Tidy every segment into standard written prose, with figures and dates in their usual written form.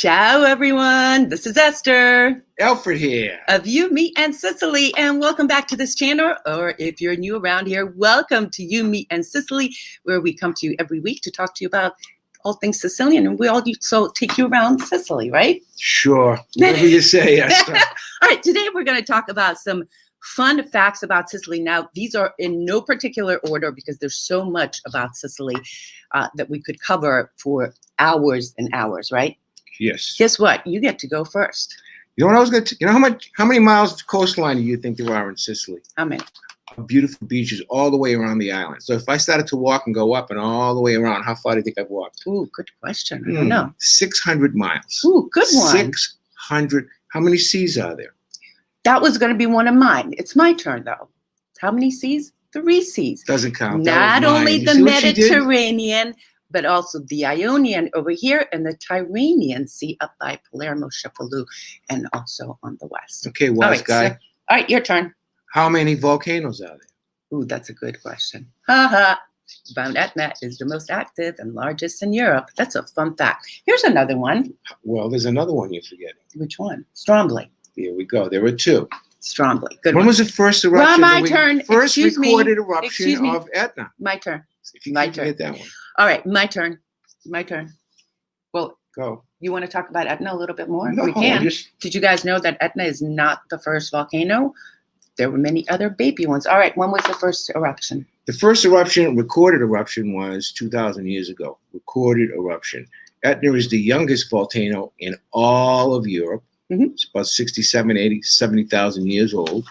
Ciao, everyone. This is Esther. Alfred here. Of You, Me, and Sicily. And welcome back to this channel. Or if you're new around here, welcome to You, Me, and Sicily, where we come to you every week to talk to you about all things Sicilian. And we also take you around Sicily, right? Sure. Whatever you say, Esther. All right. Today, we're going to talk about some fun facts about Sicily. Now, these are in no particular order because there's so much about Sicily that we could cover for hours and hours, right? Yes. Guess what? You get to go first. You know what I was going to? You know how many miles of coastline do you think there are in Sicily? How many? Beautiful beaches all the way around the island. So if I started to walk and go up and all the way around, how far do you think I've walked? Ooh, good question. I don't know. 600 miles. Ooh, good one. 600. How many seas are there? That was going to be one of mine. It's my turn, though. How many seas? 3 seas. Doesn't count. Not only the Mediterranean, but also the Ionian over here and the Tyrrhenian Sea up by Palermo, and also on the west. Okay, wise guy. So, all right, your turn. How many volcanoes are there? Ooh, that's a good question. Mount Etna is the most active and largest in Europe. That's a fun fact. Here's another one. Well, there's another one you're forgetting. Which one? Stromboli. Here we go. There were 2. Stromboli. Good When one. was the first eruption? My turn. First Excuse recorded me. eruption of Etna. My turn. If you My can turn. get that one. All right, my turn. My turn. Well, Go. you want to talk about Etna a little bit more? No, We can. just- Did you guys know that Etna is not the first volcano? There were many other baby ones. All right, when was the first eruption? The first eruption, recorded eruption, was 2,000 years ago. Recorded eruption. Etna is the youngest volcano in all of Europe. Mhm. It's about 67, 80, 70,000 years old,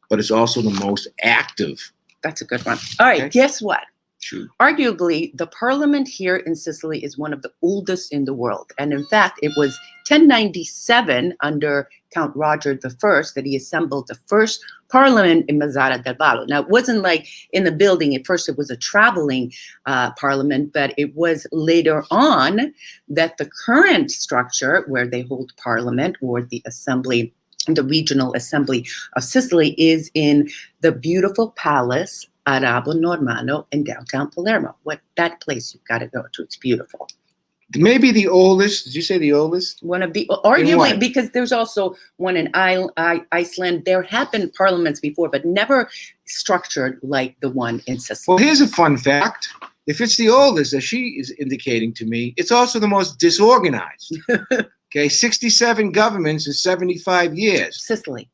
but it's also the most active. That's a good one. All right, Okay. guess what? Shoot. Arguably, the parliament here in Sicily is one of the oldest in the world. And in fact, it was 1097 under Count Roger I that he assembled the first parliament in Mazara del Vallo. Now, it wasn't like in the building. At first, it was a traveling parliament, but it was later on that the current structure where they hold parliament or the assembly, the regional assembly of Sicily, is in the beautiful palace Arabo Normanno in downtown Palermo. That place you've got to go to. It's beautiful. Maybe the oldest. Did you say the oldest? One of the, arguably, what? because there's also one in Iceland. There have been parliaments before, but never structured like the one in Sicily. Well, here's a fun fact. If it's the oldest, as she is indicating to me, it's also the most disorganized. Okay, 67 governments in 75 years. Sicily.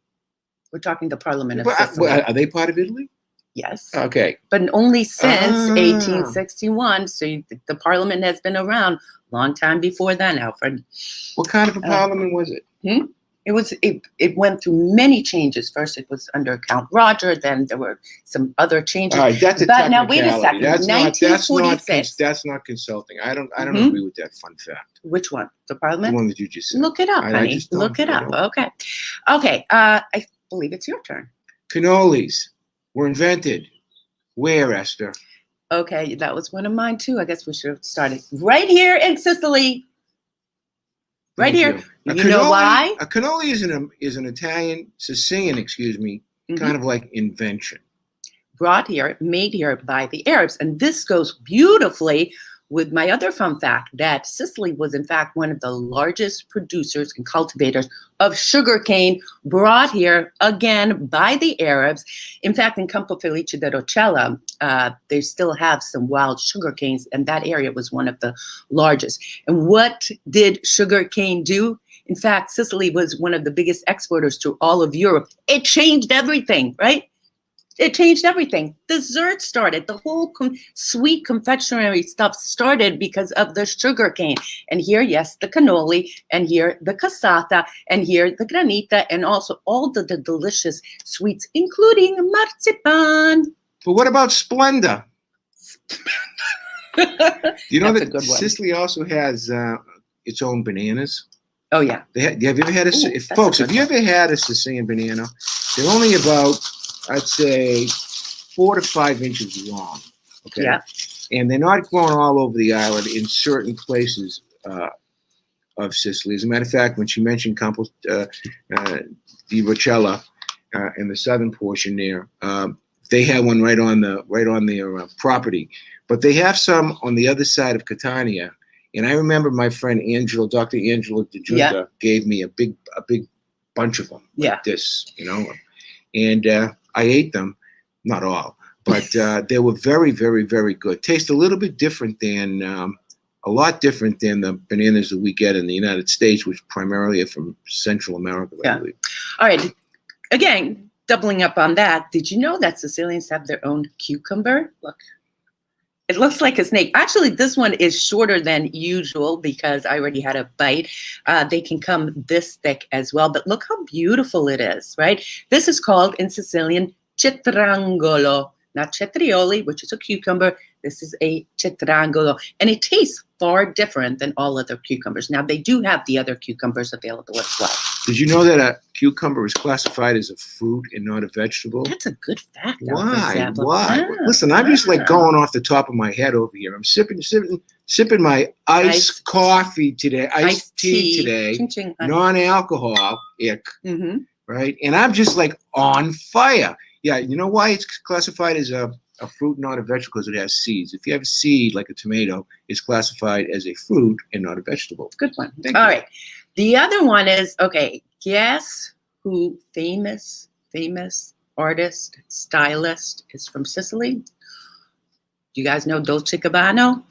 We're talking the parliament of Well, Sicily. are they part of Italy? Yes. Okay. But only since Ah. 1861. So the parliament has been around a long time before then, Alfred. What kind of a parliament was it? It went through many changes. First, it was under Count Roger. Then there were some other changes. All right, that's a But now, wait a technicality. second. 1946. That's not consulting. I don't agree with that fun fact. Which one? The The parliament? one that you just said. Look it up, I honey. just don't, Look it you up. know. Okay. Okay. I believe it's your turn. Cannolis were invented where, Esther? Okay, that was one of mine too. I guess we should have started right here in Sicily. Right Thank here. you. You know why? A cannoli is an Italian, Sicilian, kind of like invention. Brought here, made here by the Arabs. And this goes beautifully with my other fun fact that Sicily was in fact one of the largest producers and cultivators of sugarcane, brought here again by the Arabs. In fact, in Campo Felice de Rocella, they still have some wild sugarcanes, and that area was one of the largest. And what did sugarcane do? In fact, Sicily was one of the biggest exporters to all of Europe. It changed everything, right? It changed everything. Dessert started. The whole sweet confectionery stuff started because of the sugar cane. And here, yes, the cannoli, and here the cassata, and here the granita, and also all the delicious sweets, including marzipan. But what about Splenda? You know That's a that good one. Sicily also has its own bananas? Oh, yeah. Have you ever had Ooh, that's a folks, good have you ever had a Sicilian banana? They're only about, I'd say, 4 to 5 inches long. Okay. Yeah. And they're not grown all over the island in certain places of Sicily. As a matter of fact, when she mentioned Campo di Rocella in the southern portion there, they have one right on their property. But they have some on the other side of Catania And I remember my friend Angelo, Dr. Angelo DeJunta, gave me a big bunch of them like this, and I ate them, not all, but they were very, very, very good. Taste a little bit different than, a lot different than the bananas that we get in the United States, which primarily are from Central America, I believe. All right. Again, doubling up on that, did you know that Sicilians have their own cucumber? Look. It looks like a snake. Actually, this one is shorter than usual because I already had a bite. They can come this thick as well, but look how beautiful it is, right? This is called in Sicilian cetriangolo, not cetrioli, which is a cucumber. This is a cetriangolo, and it tastes far different than all other cucumbers. Now, they do have the other cucumbers available as well. Did you know that a cucumber is classified as a fruit and not a vegetable? That's a good fact. Why? Why? Listen, I'm just like going off the top of my head over here. I'm sipping my iced coffee today, iced tea today, ching, non-alcohol, right? And I'm just like on fire. Yeah, you know why it's classified as a fruit, not a vegetable? Because it has seeds. If you have a seed like a tomato, it's classified as a fruit and not a vegetable. Good one. All right. The other one is, okay, guess who famous artist, stylist is from Sicily? Do you guys know Dolce & Gabbana?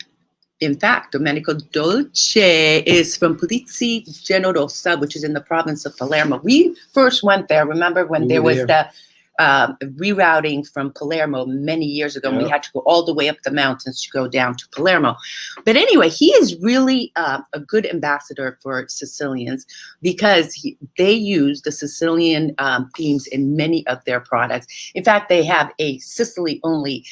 In fact, Domenico Dolce is from Polizzi Generosa, which is in the province of Palermo. We first went there, remember when there was the rerouting from Palermo many years ago, and we had to go all the way up the mountains to go down to Palermo. But anyway, he is really a good ambassador for Sicilians because they use the Sicilian themes in many of their products. In fact, they have a Sicily-only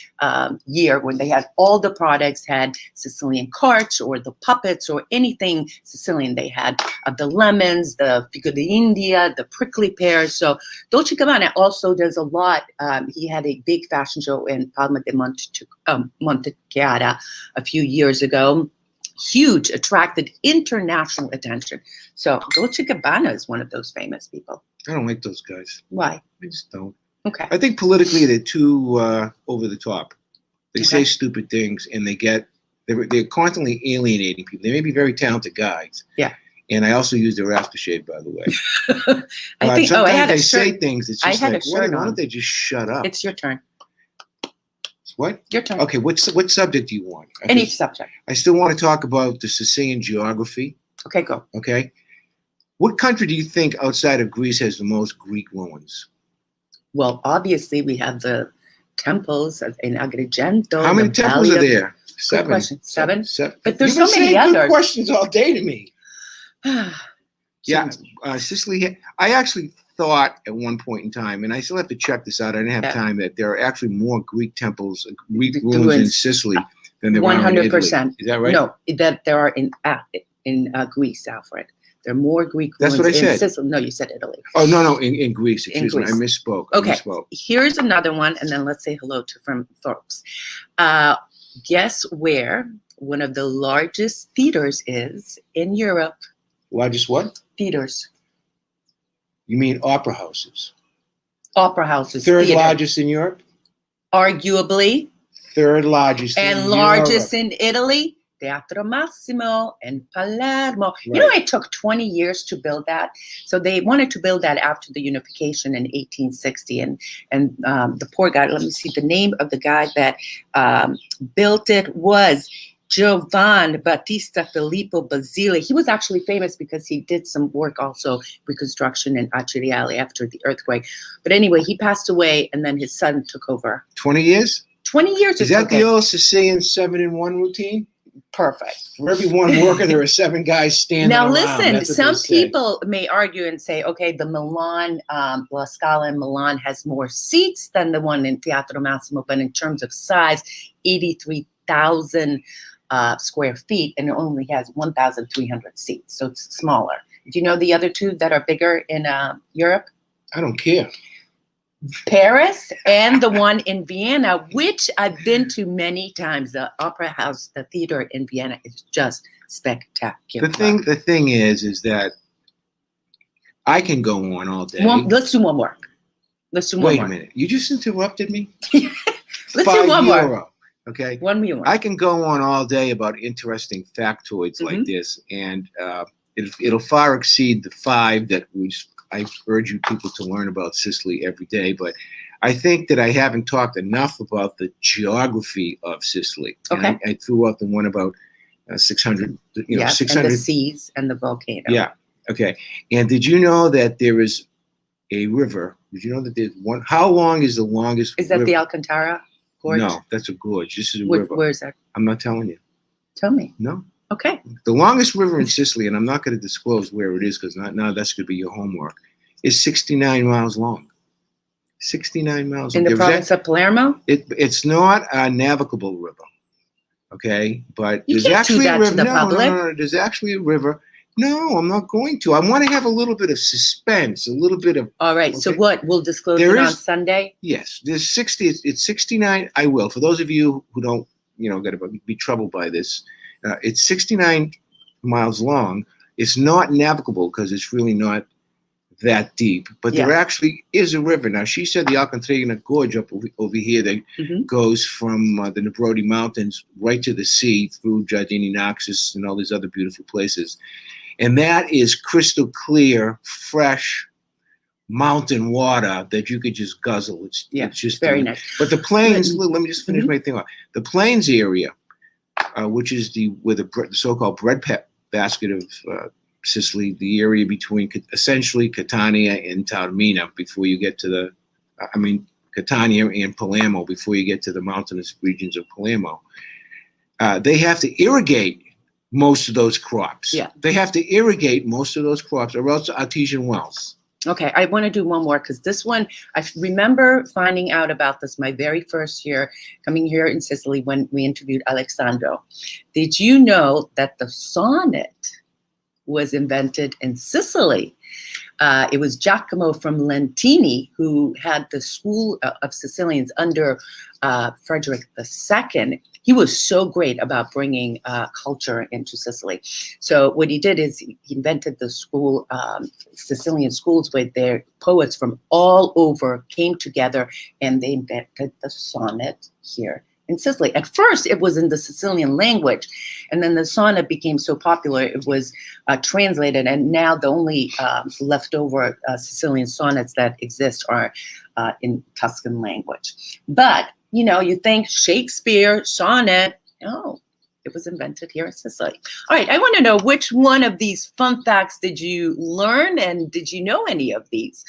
year when they had all the products had Sicilian carts or the puppets or anything Sicilian. They had the lemons, the figo di India, the prickly pears. So Dolce & Gabbana also does a lot. He had a big fashion show in Palma de Montechiara a few years ago. Huge, attracted international attention. So Dolce & Gabbana is one of those famous people. I don't like those guys. Why? I just don't. Okay. I think politically they're too over the top. They say stupid things, and they're constantly alienating people. They may be very talented guys. Yeah. And I also use their aftershave, by the way. I think. Sometimes I had they say things. It's just like, why don't they just shut up? It's your turn. What? Your turn. Okay. What subject do you want? Any subject. I still want to talk about the Sicilian geography. Okay, go. Okay. What country do you think outside of Greece has the most Greek ruins? Well, obviously we have the temples in Agrigento. How many temples are there? Seven. Good question. Seven. Seven. But there's so many others. Good questions all day to me. Yeah, Sicily. I actually thought at one point in time, and I still have to check this out. I didn't have time. That there are actually more Greek temples, Greek ruins in Sicily than there are in Italy. 100%. Is that right? No, that there are in Greece, Alfred. There are more Greek ruins. That's what I said. Sicily. No, you said Italy. Oh no, in Greece. Excuse me, I misspoke. Okay, here's another one, and then let's say hello to from folks. Guess where one of the largest theaters is in Europe? Largest what? Theaters. You mean opera houses? Opera houses. Third largest in Europe? Arguably. Third largest in and largest in Italy? Teatro Massimo in Palermo. Right. You know, it took 20 years to build that. So they wanted to build that after the unification in 1860. And the poor guy, let me see, the name of the guy that built it was Giovan Battista Filippo Basile. He was actually famous because he did some work also, reconstruction in Acciariale after the earthquake. But anyway, he passed away and then his son took over. 20 years? 20 years. Is that the old Sicilian 7-in-1 routine? Perfect. For every one worker, there are 7 guys standing now, around. Listen, some people may argue and say, okay, the Milan, La Scala in Milan has more seats than the one in Teatro Massimo, but in terms of size, 83,000 square feet, and it only has 1,300 seats, so it's smaller. Do you know the other two that are bigger in Europe? I don't care. Paris and the one in Vienna, which I've been to many times. The opera house, the theater in Vienna is just spectacular. The thing is that I can go on all day. Let's do one more. Wait a minute. You just interrupted me? Let's do one more. Okay. One we want. I can go on all day about interesting factoids like Mhm. this, and it'll far exceed the 5 that I urge you people to learn about Sicily every day. But I think that I haven't talked enough about the geography of Sicily. Okay. And I threw out the one about 600, Yeah, 600. and the seas and the volcano. Yeah. Okay. And did you know that there is a river? Did you know that there's one? How long is the longest Is that river? the Alcantara Gorge? No, that's a gorge. This is a Where, river. where is that? I'm not telling you. Tell me. No. Okay. The longest river in Sicily, and I'm not going to disclose where it is because now that's going to be your homework, is 69 miles long. 69 miles In long. the province of Palermo? It's not a navigable river, okay? But You there's can't actually do that a river. to the public. No. There's actually a river. No, I'm not going to. I want to have a little bit of suspense, a little bit of. All right. Okay. So what? We'll disclose There it on is- Sunday? Yes, there's 60. It's 69. I will. For those of you who don't, going to be troubled by this, it's 69 miles long. It's not navigable because it's really not that deep. But there actually is a river. Now, she said the Alcantara Gorge up over here that goes from the Nebrodi Mountains right to the sea through Giardini Naxos and all these other beautiful places. And that is crystal clear, fresh mountain water that you could just guzzle. It's just very nice. But the plains, let me just finish my thing off. The plains area, which is where the so-called breadbasket of Sicily, the area between essentially Catania and Taormina before you get to Catania and Palermo before you get to the mountainous regions of Palermo. They have to irrigate most of those crops. Yeah. They have to irrigate most of those crops or else artesian wells. Okay, I want to do one more because this one, I remember finding out about this my very first year coming here in Sicily when we interviewed Alessandro. Did you know that the sonnet was invented in Sicily? It was Giacomo from Lentini who had the school of Sicilians under Frederick II. He was so great about bringing culture into Sicily. So what he did is he invented the school, Sicilian schools, where their poets from all over came together and they invented the sonnet here in Sicily. At first, it was in the Sicilian language, and then the sonnet became so popular, it was translated, and now the only leftover Sicilian sonnets that exist are in Tuscan language. But, you think Shakespeare, sonnet, no, it was invented here in Sicily. All right, I want to know which one of these fun facts did you learn, and did you know any of these?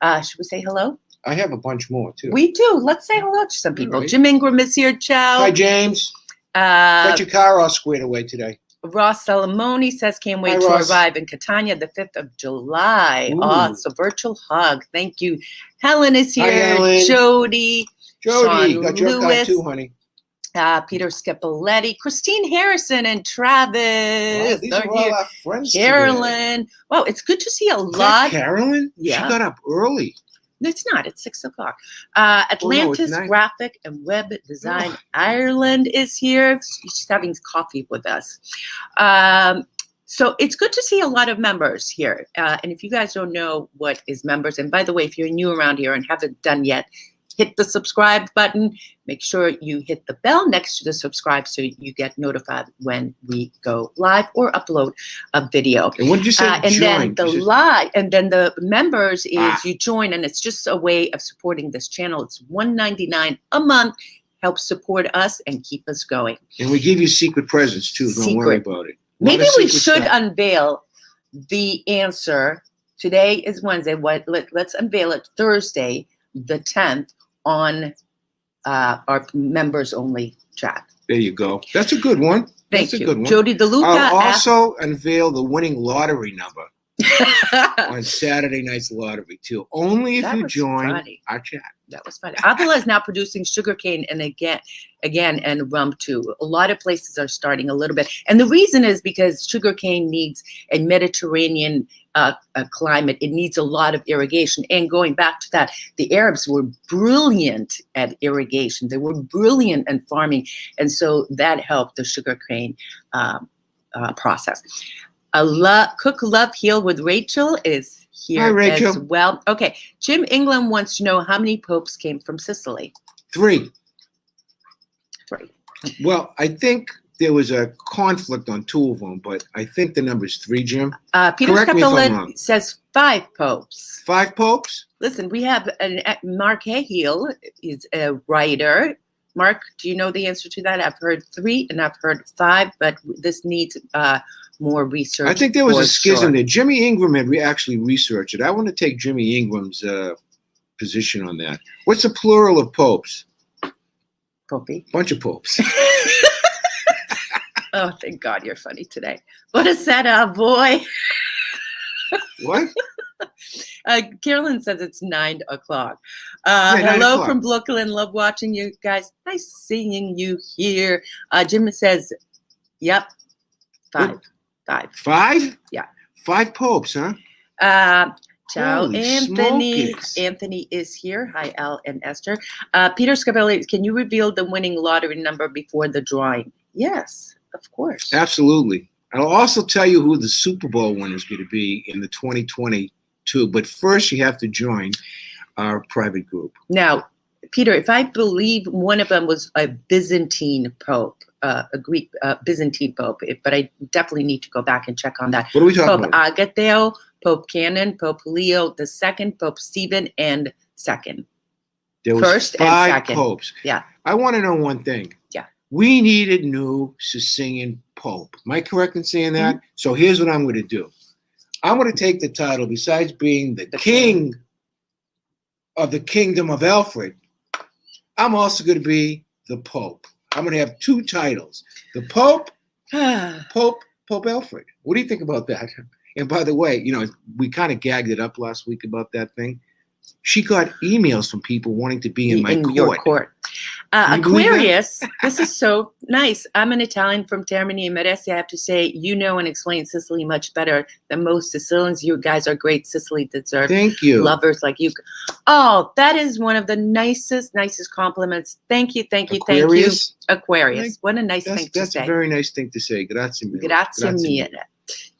Should we say hello? I have a bunch more, too. We do. Let's say hello to some people. Right. Jim Ingram is here. Ciao. Hi, James. Got your car all squared away today. Ross Salamoni says, can't wait Hi, to Ross. arrive in Catania the 5th of July. Ooh. Oh, it's a virtual hug. Thank you. Helen is here. Hi, Helen. Jody. Jody, Sean got your car Lewis. too, honey. Peter Scipoletti, Christine Harrison, and Travis. Wow, these are all our friends today. Carolyn. Wow, it's good to see a Is that lot. Carolyn? Yeah. She got up early. It's not. It's 6 o'clock. Atlantis nice. Graphic and Web Design Ireland is here. She's having coffee with us. So it's good to see a lot of members here. And if you guys don't know what is members, and by the way, if you're new around here and haven't done yet, hit the subscribe button. Make sure you hit the bell next to the subscribe so you get notified when we go live or upload a video. And what did you say? And join? then the members is you join, and it's just a way of supporting this channel. It's $1.99 a month. Help support us and keep us going. And we give you secret presents too. Don't worry about it. Maybe we should unveil the answer. Today is Wednesday. Let's unveil it Thursday, the 10th, on our members only chat. There you go. That's a good one. Thank That's you. a good one. Jody DeLuca. I'll also unveil the winning lottery number on Saturday night's lottery too. Only if you join our chat. That was funny. Avila is now producing sugarcane and again and rum too. A lot of places are starting a little bit. And the reason is because sugarcane needs a Mediterranean climate. It needs a lot of irrigation. And going back to that, the Arabs were brilliant at irrigation. They were brilliant at farming. And so that helped the sugarcane process. Cook Love Heal with Rachel is here. Hi, Rachel. As well. Okay, Jim England wants to know how many popes came from Sicily. 3. Well, I think there was a conflict on two of them, but I think the number is 3, Jim. Peter Correct me if I'm wrong. Capelin says 5 popes. 5 popes? Listen, we have Mark Cahill is a writer. Mark, do you know the answer to that? I've heard 3 and I've heard 5, but this needs more research. I think there was a schism sure. there. Jimmy Ingram had actually researched it. I want to take Jimmy Ingram's position on that. What's the plural of popes? Popey. Bunch of popes. Oh, thank God you're funny today. What is that, boy? What? Carolyn says it's 9 o'clock. Yeah, 9 Hello o'clock. from Brooklyn. Love watching you guys. Nice seeing you here. Jim says, yep, 5. What? 5. 5? Yeah. 5 popes, huh? Ciao, Holy Anthony. smokes. Anthony is here. Hi, Al and Esther. Peter Scapelli, can you reveal the winning lottery number before the drawing? Yes, of course. Absolutely. I'll also tell you who the Super Bowl winner is going to be in the 2022. But first, you have to join our private group. Now, Peter, if I believe one of them was a Byzantine pope, a Greek Byzantine pope, but I definitely need to go back and check on that. What are we talking Pope about? Agateo, Pope Canon, Pope Leo II, Pope Stephen, and II. There was First and 5 second. popes. Yeah. I want to know one thing. Yeah. We need a new Sicilian pope. Am I correct in saying that? Mm-hmm. So here's what I'm going to do. I'm going to take the title, besides being the king of the kingdom of Alfred, I'm also going to be the pope. I'm going to have 2 titles. The Pope, Pope Alfred. What do you think about that? And by the way, we kind of gagged it up last week about that thing. She got emails from people wanting to be in my court. Your court. Can you believe that? Aquarius, this is so nice. I'm an Italian from Termini and Meresi. I have to say, you know and explain Sicily much better than most Sicilians. You guys are great. Sicily deserves Thank you. lovers like you. Oh, that is one of the nicest compliments. Thank you. Aquarius? Aquarius. What a nice thing to say. That's a very nice thing to say. Grazie mille. Grazie mille.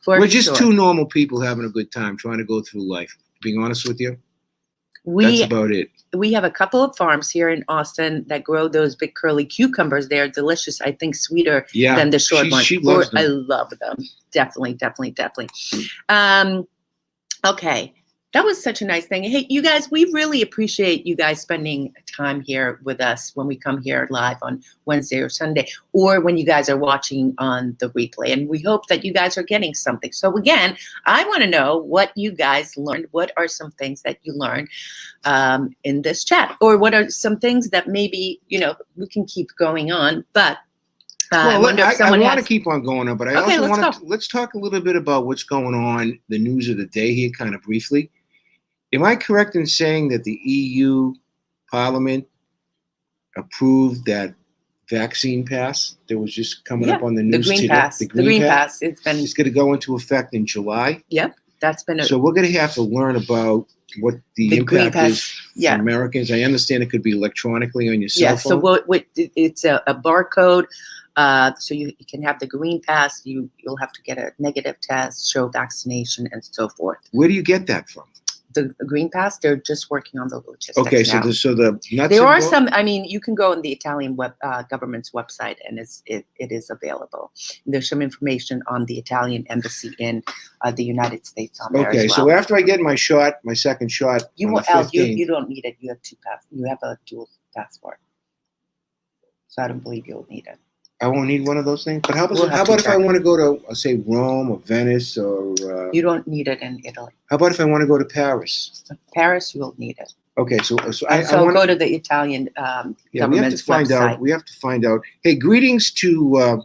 We're just 2 normal people having a good time, trying to go through life. Being honest with you, that's about it. We have a couple of farms here in Austin that grow those big curly cucumbers. They're delicious. I think sweeter than the short ones. She loves them. I love them. Definitely. Okay. That was such a nice thing. Hey, you guys, we really appreciate you guys spending time here with us when we come here live on Wednesday or Sunday, or when you guys are watching on the replay. And we hope that you guys are getting something. So again, I want to know what you guys learned. What are some things that you learned in this chat? Or what are some things that maybe, we can keep going on, but I want to keep on going on, but I also want to, let's talk a little bit about what's going on, the news of the day here, kind of briefly. Am I correct in saying that the EU Parliament approved that vaccine pass that was just coming up on the news today? The Green Pass. It's going to go into effect in July. Yep, that's been. So we're going to have to learn about what the impact is for Americans. I understand it could be electronically on your cell phone. So what it's a barcode. So you can have the Green Pass. You'll have to get a negative test, show vaccination, and so forth. Where do you get that from? The Green Pass, they're just working on the logistics. Okay, now. There are some. I mean, you can go on the Italian government's website, and it is available. And there's some information on the Italian embassy in the United States on there as well. Okay, so after I get my second shot, you don't need it. You have 2 passports. You have a dual passport, so I don't believe you'll need it. I won't need one of those things. But how about if I want to go to, say, Rome or Venice or? You don't need it in Italy. How about if I want to go to Paris? Paris, you will need it. Okay, so I go to the Italian government's website. We have to find out. Hey, greetings to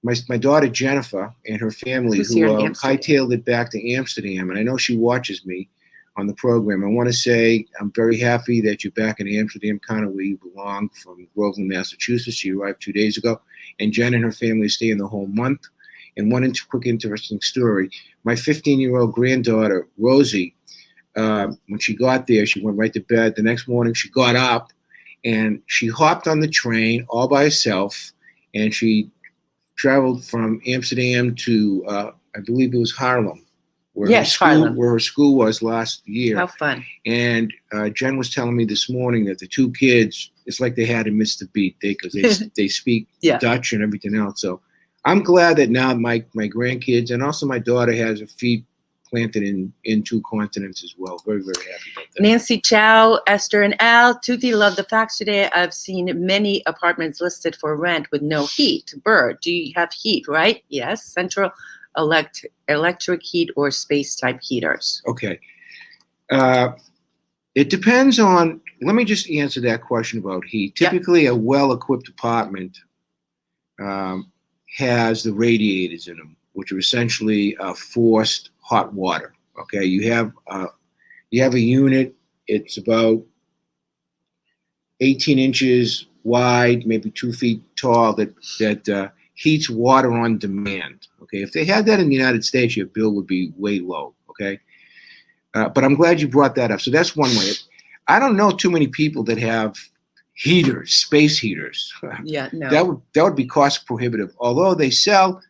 my daughter Jennifer and her family, who hightailed it back to Amsterdam, and I know she watches me on the program. I want to say I'm very happy that you're back in Amsterdam, kind of where you belong, from Groveland, Massachusetts. She arrived 2 days ago, and Jen and her family are staying the whole month. And one quick interesting story: my 15-year-old granddaughter Rosie, when she got there, she went right to bed. The next morning, she got up and she hopped on the train all by herself, and she traveled from Amsterdam to I believe it was Haarlem. Where her school was last year. How fun. And Jen was telling me this morning that the 2 kids, it's like they had to miss the beat because they speak Yeah. Dutch and everything else. So I'm glad that now my grandkids and also my daughter has her feet planted in 2 continents as well. Very, very happy about that. Nancy Chow, Esther, and Al. Tuthi, love the facts today. I've seen many apartments listed for rent with no heat. Bird, do you have heat, right? Yes. Central electric heat or space type heaters. Okay. It depends on, let me just answer that question about heat. Typically, a well-equipped apartment has the radiators in them, which are essentially forced hot water. Okay, you have a unit. It's about 18 inches wide, maybe 2 feet tall. That heats water on demand. Okay, if they had that in the United States, your bill would be way low. Okay, but I'm glad you brought that up. So that's one way. I don't know too many people that have heaters, space heaters. Yeah, no. That would be cost prohibitive. Although they sell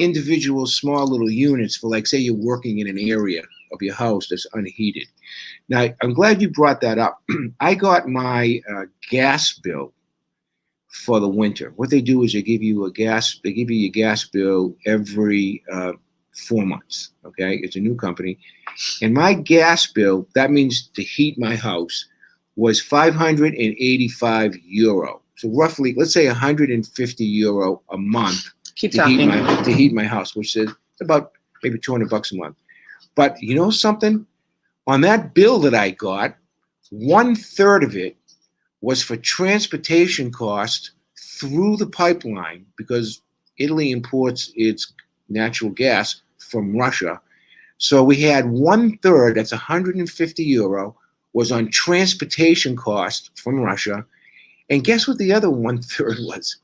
individual small little units for, like, say you're working in an area of your house that's unheated. Now, I'm glad you brought that up. I got my gas bill for the winter. What they do is they give you your gas bill every 4 months. Okay, it's a new company, and my gas bill, that means to heat my house, was 585 euro. So roughly, let's say 150 euro a month to heat my house, which is about maybe $200 a month. But you know something? On that bill that I got, 1/3 of it was for transportation costs through the pipeline, because Italy imports its natural gas from Russia. So we had 1/3, that's 150 euro, was on transportation costs from Russia. And guess what the other 1/3 was?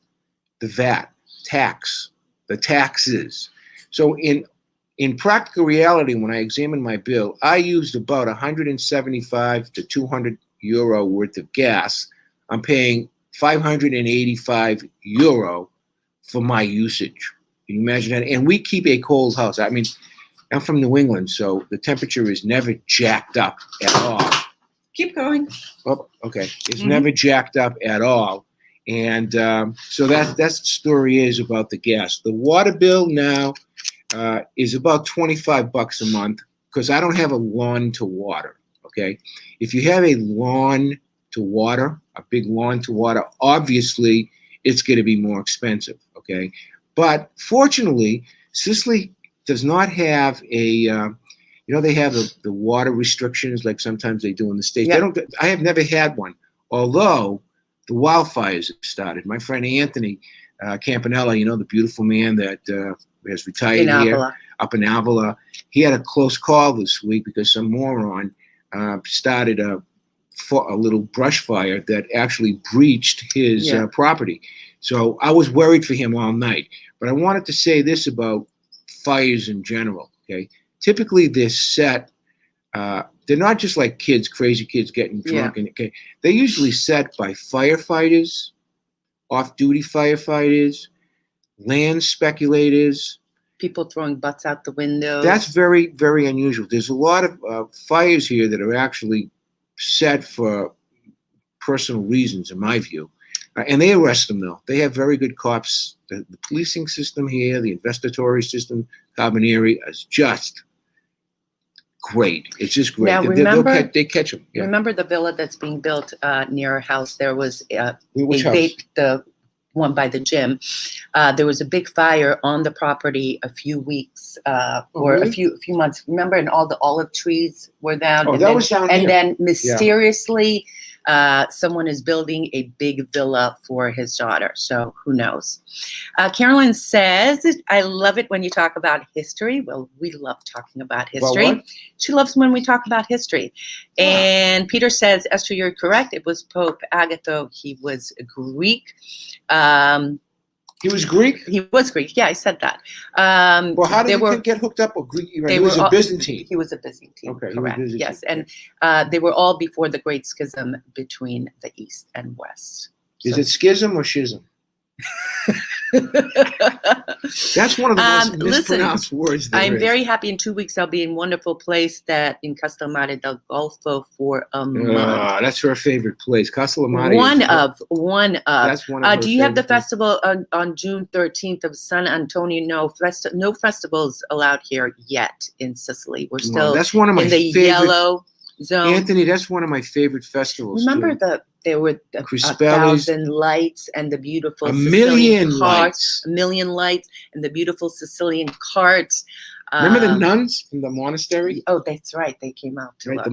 The VAT, tax, the taxes. So in practical reality, when I examined my bill, I used about 175 to 200 euro worth of gas. I'm paying 585 euro for my usage. Can you imagine that? And we keep a cold house. I mean, I'm from New England, so the temperature is never jacked up at all. Keep going. Oh, okay. It's never jacked up at all. And so that's the story is about the gas. The water bill now is about $25 a month, because I don't have a lawn to water. Okay. If you have a lawn to water, a big lawn to water, obviously it's going to be more expensive. Okay. But fortunately, Sicily does not have a, they have the water restrictions like sometimes they do in the States. Yeah. I have never had one, although the wildfires have started. My friend Anthony Campanella, the beautiful man that has retired here up in Avila, he had a close call this week because some moron started a little brush fire that actually breached his property. So I was worried for him all night. But I wanted to say this about fires in general. Okay, typically they're set. They're not just like kids, crazy kids getting drunk. And okay, they're usually set by firefighters, off-duty firefighters, land speculators, people throwing butts out the window. That's very, very unusual. There's a lot of fires here that are actually set for personal reasons, in my view. And they arrest them, though. They have very good cops. The policing system here, the investigatory system, Carabinieri, is just great. It's just great. Now, remember, they catch them. Yeah. Remember the villa that's being built near our house? There was the one by the gym. There was a big fire on the property a few weeks or a few months. Remember, and all the olive trees were down. Oh, that was down here. And then mysteriously, someone is building a big villa for his daughter. So who knows? Carolyn says, I love it when you talk about history. Well, we love talking about history. Well, she loves when we talk about history. And Peter says, Esther, you're correct. It was Pope Agatho. He was Greek. He was Greek? He was Greek. Yeah, I said that. Well, how did he get hooked up with Greek? He was a Byzantine. He was a Byzantine. Okay, correct. Byzantine. Yes, and they were all before the Great Schism between the East and West. Is it schism or schism? That's one of the most mispronounced words there I'm is. very happy. In 2 weeks, I'll be in a wonderful place in Castellamare del Golfo for a month. That's her favorite place. Castellamare. One of. That's one of her Do you have the favorite places. festival on June 13th of San Antonio? No festivals allowed here yet in Sicily. We're still that's one of my in the favorite, yellow zone. Anthony, that's one of my favorite festivals. Remember too. there were a Crispelli's, 1,000 lights and the beautiful a Sicilian million carts, lights. a million lights and the beautiful Sicilian carts. Remember the nuns from the monastery? Oh, that's right. They came out. Right, the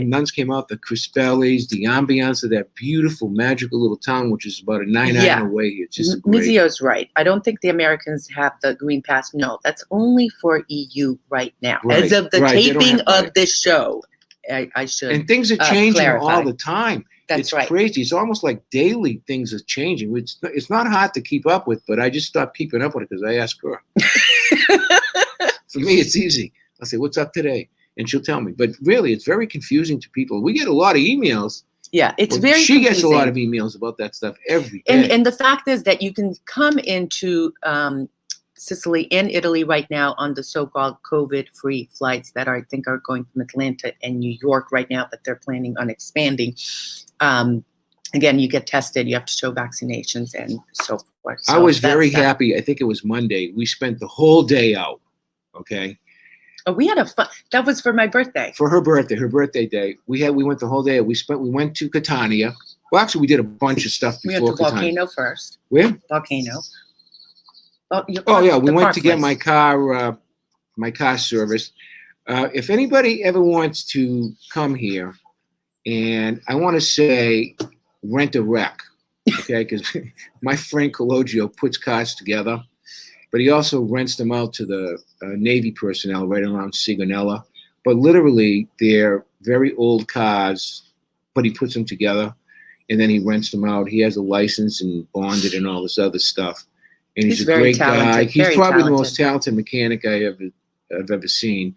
nuns came out. The Crispelli's, the ambiance of that beautiful, magical little town, which is about a 9-hour away. It's just great. Mizio's right. I don't think the Americans have the green pass. No, that's only for EU right now. Right, As of the right, taping of this show, I should. And things are changing clarify. all the time. That's it's crazy. It's almost like daily things are changing. It's not hard to keep up with, but I just stopped keeping up with it because I ask her. For me, it's easy. I'll say, what's up today? And she'll tell me. But really, it's very confusing to people. We get a lot of emails. Yeah, it's Well, very She confusing. gets a lot of emails about that stuff every day. And the fact is that you can come into Sicily and Italy right now on the so-called COVID-free flights that I think are going from Atlanta and New York right now, but they're planning on expanding. Again, you get tested, you have to show vaccinations and so forth. So I was very happy. I think it was Monday. We spent the whole day out. Okay. Oh, we had a fun. That was for my birthday. For her birthday day. We went the whole day. We went to Catania. Well, actually, we did a bunch of stuff before. We went to Catania. Volcano first. Where? Volcano. Yeah, we went to get my car serviced. If anybody ever wants to come here, and I want to say rent a wreck, okay? Because my friend Cologio puts cars together, but he also rents them out to the Navy personnel right around Sigonella. But literally, they're very old cars, but he puts them together, and then he rents them out. He has a license and bonded and all this other stuff. And he's a great guy. He's probably the most talented mechanic I've ever seen.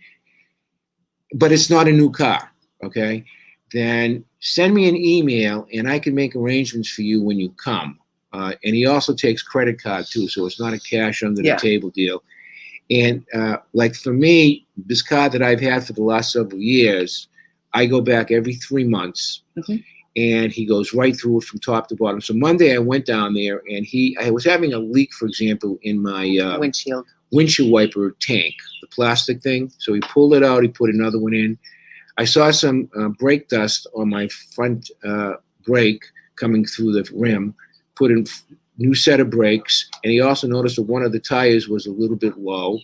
But it's not a new car, okay? Then send me an email, and I can make arrangements for you when you come. And he also takes credit card, too, so it's not a cash under the table deal. And like for me, this car that I've had for the last several years, I go back every 3 months. Mm-hmm. And he goes right through it from top to bottom. So Monday I went down there, and I was having a leak, for example, in my windshield wiper tank, the plastic thing. So he pulled it out. He put another one in. I saw some brake dust on my front brake coming through the rim. Put in new set of brakes, and he also noticed that one of the tires was a little bit low.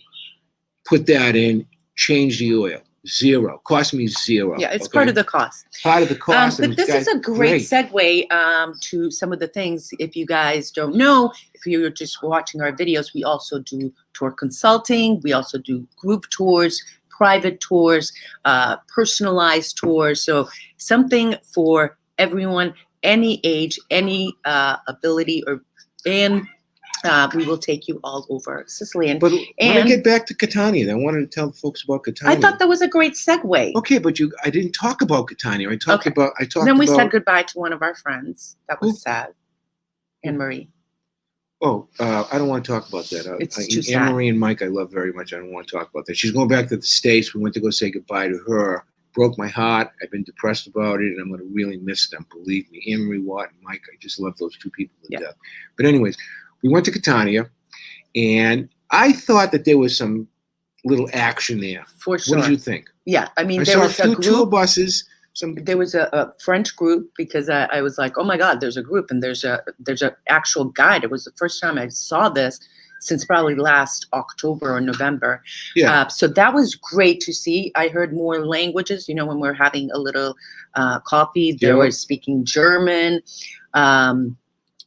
Put that in. Changed the oil. Zero. Cost me zero. Yeah, it's part of the cost. Part of the cost. But this is a great segue to some of the things. If you guys don't know, if you're just watching our videos, we also do tour consulting. We also do group tours, private tours, personalized tours. So something for everyone, any age, any ability, and we will take you all over Sicily. But when I get back to Catania, I wanted to tell the folks about Catania. I thought that was a great segue. Okay, but I didn't talk about Catania. I talked about. Then we said goodbye to one of our friends. That was sad. Anne-Marie. Oh, I don't want to talk about that. It's too sad. Anne-Marie and Mike, I love very much. I don't want to talk about that. She's going back to the States. We went to go say goodbye to her. Broke my heart. I've been depressed about it, and I'm going to really miss them. Believe me, Anne-Marie Watt and Mike. I just love those two people to death. But anyways. We went to Catania, and I thought that there was some little action there. For sure. What did you think? Yeah, I mean, there was a few tour buses. There was a French group because I was like, oh my God, there's a group and there's a actual guide. It was the first time I saw this since probably last October or November. Yeah. So that was great to see. I heard more languages. You know, when we're having a little coffee, they were speaking German.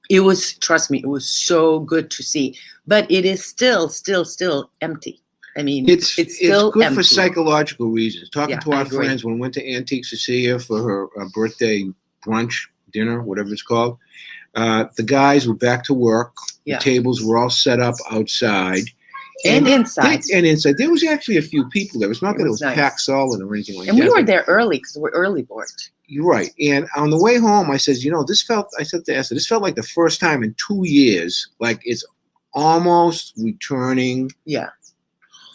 It was, trust me, it was so good to see. But it is still empty. I mean, it's still good empty. For psychological reasons. Talking to our friends when we went to Antique Cecilia for her birthday brunch, dinner, whatever it's called, the guys were back to work. The tables were all set up outside. And inside. There was actually a few people there. It's not that it was packed solid or anything like that. And we were there early because we're early board. You're right. And on the way home, I said to Esther, this felt like the first time in 2 years, like it's almost returning Yeah.